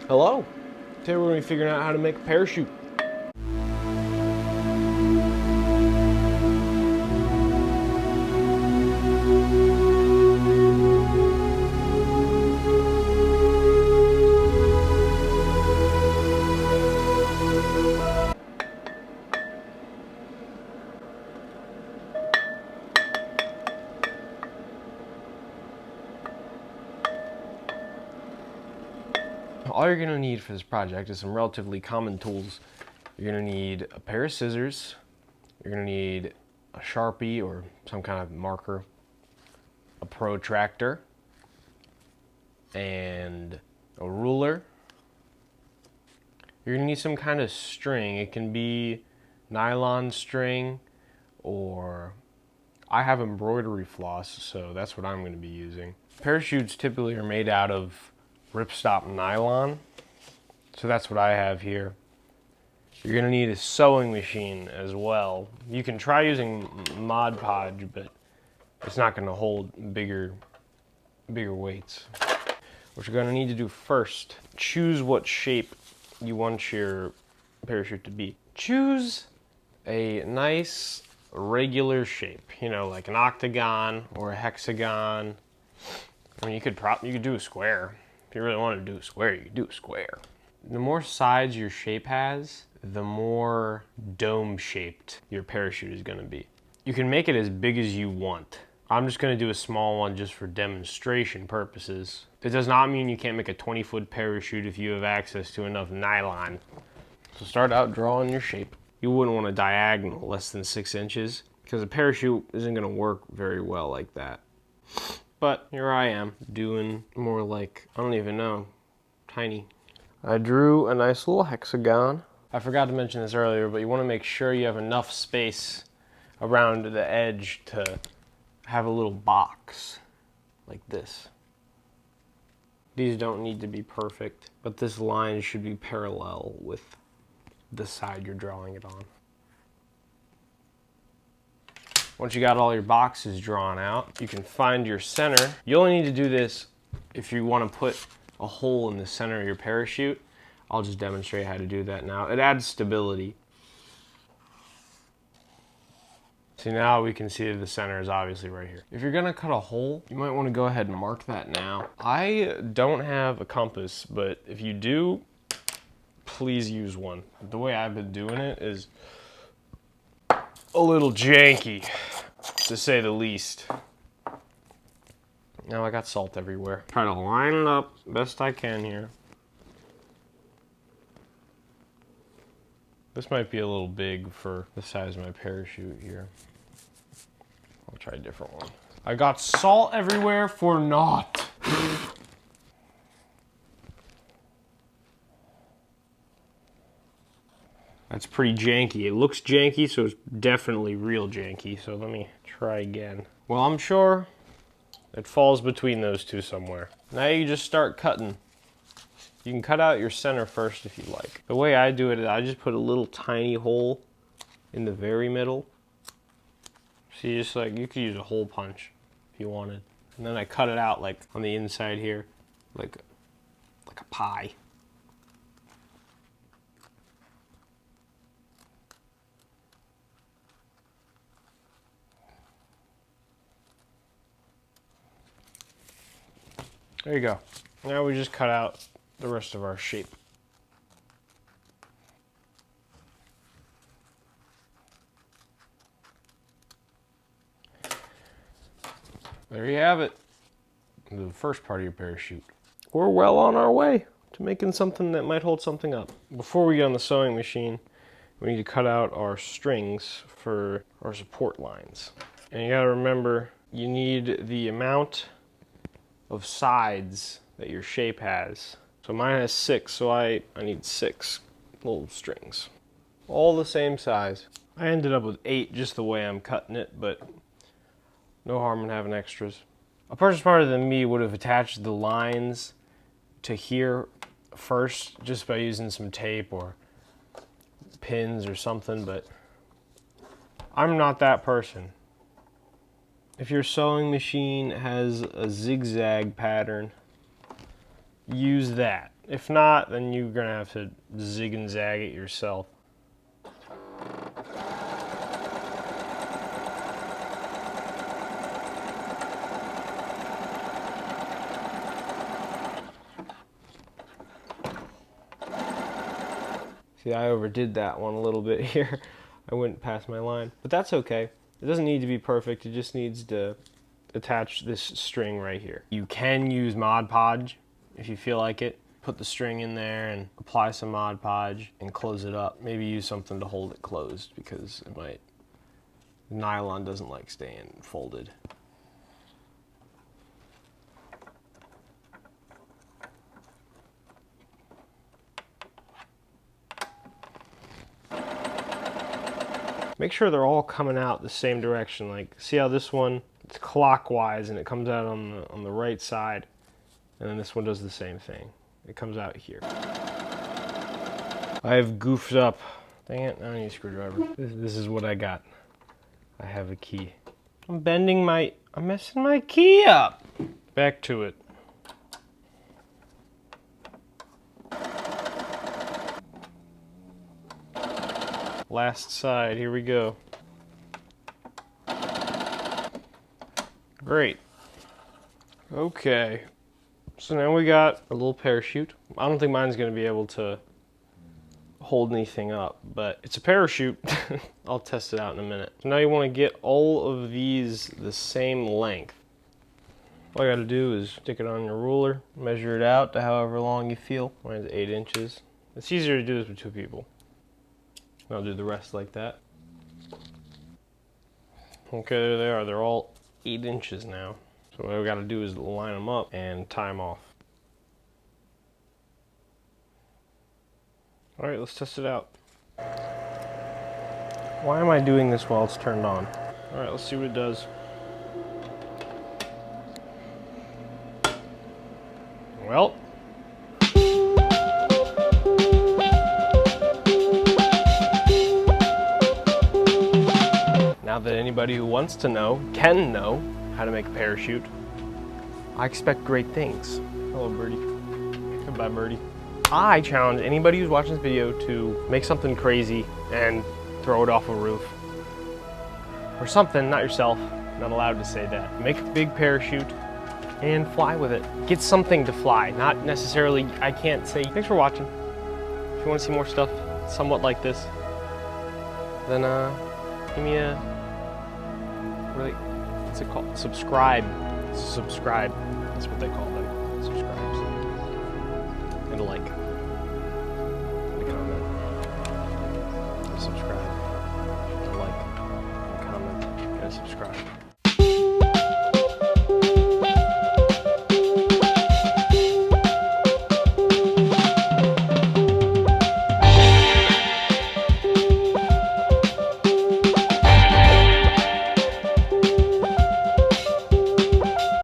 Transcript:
Hello. Today we're going to be figuring out how to make a parachute. All you're going to need for this project is some relatively common tools. You're going to need a pair of scissors, you're going to need a Sharpie or some kind of marker, a protractor, and a ruler. You're going to need some kind of string. It can be nylon string, or I have embroidery floss, so that's what I'm going to be using. Parachutes typically are made out of ripstop nylon, so that's what I have here. You're going to need a sewing machine as well. You can try using Mod Podge, but it's not going to hold bigger weights. What you're going to need to do first, choose what shape you want your parachute to be. Choose a nice regular shape, you know, like an octagon or a hexagon. I mean, you could do a square. If you really want to do a square, you could do a square. The more sides your shape has, the more dome-shaped your parachute is going to be. You can make it as big as you want. I'm just going to do a small one just for demonstration purposes. It does not mean you can't make a 20-foot parachute if you have access to enough nylon. So start out drawing your shape. You wouldn't want a diagonal less than 6 inches because a parachute isn't going to work very well like that. But here I am, doing more like, I don't even know, tiny. I drew a nice little hexagon. I forgot to mention this earlier, but you want to make sure you have enough space around the edge to have a little box like this. These don't need to be perfect, but this line should be parallel with the side you're drawing it on. Once you got all your boxes drawn out, you can find your center. You only need to do this if you want to put a hole in the center of your parachute. I'll just demonstrate how to do that now. It adds stability. See, now we can see the center is obviously right here. If you're gonna cut a hole, you might want to go ahead and mark that now. I don't have a compass, but if you do, please use one. The way I've been doing it is a little janky, to say the least. Now I got salt everywhere. Try to line it up best I can here. This might be a little big for the size of my parachute here. I'll try a different one. I got salt everywhere for naught. That's pretty janky. It looks janky, so it's definitely real janky. So let me try again. Well, I'm sure it falls between those two somewhere. Now you just start cutting. You can cut out your center first if you like. The way I do it is I just put a little tiny hole in the very middle. See, just like, you could use a hole punch if you wanted. And then I cut it out like on the inside here, like a pie. There you go. Now we just cut out the rest of our shape. There you have it. The first part of your parachute. We're well on our way to making something that might hold something up. Before we get on the sewing machine, we need to cut out our strings for our support lines. And you gotta remember, you need the amount of sides that your shape has. So mine has 6, so I need 6 little strings. All the same size. I ended up with 8 just the way I'm cutting it, but no harm in having extras. A person smarter than me would have attached the lines to here first just by using some tape or pins or something, but I'm not that person. If your sewing machine has a zigzag pattern, use that. If not, then you're gonna have to zig and zag it yourself. See, I overdid that one a little bit here. I went past my line, but that's okay. It doesn't need to be perfect. It just needs to attach this string right here. You can use Mod Podge if you feel like it. Put the string in there and apply some Mod Podge and close it up. Maybe use something to hold it closed because it might, nylon doesn't like staying folded. Make sure they're all coming out the same direction. Like, see how this one, it's clockwise and it comes out on the right side. And then this one does the same thing. It comes out here. I have goofed up. Dang it, I need a screwdriver. This is what I got. I have a key. I'm messing my key up. Back to it. Last side, here we go. Great. Okay. So now we got a little parachute. I don't think mine's gonna be able to hold anything up, but it's a parachute. I'll test it out in a minute. So now you wanna get all of these the same length. All you gotta do is stick it on your ruler, measure it out to however long you feel. Mine's 8 inches. It's easier to do this with 2 people. I'll do the rest like that. Okay, there they are. They're all 8 inches now. So what we gotta do is line them up and tie them off. All right, let's test it out. Why am I doing this while it's turned on? All right, let's see what it does. Well, now that anybody who wants to know can know how to make a parachute, I expect great things. Hello, Birdie. Goodbye, Birdie. I challenge anybody who's watching this video to make something crazy and throw it off a roof. Or something, not yourself, not allowed to say that. Make a big parachute and fly with it. Get something to fly, not necessarily, I can't say. Thanks for watching. If you want to see more stuff somewhat like this, then give me a, what's it called? Subscribe. Subscribe. That's what they call them. Subscribes. And a like. And a comment. And a subscribe. And a like. And a comment. And a subscribe.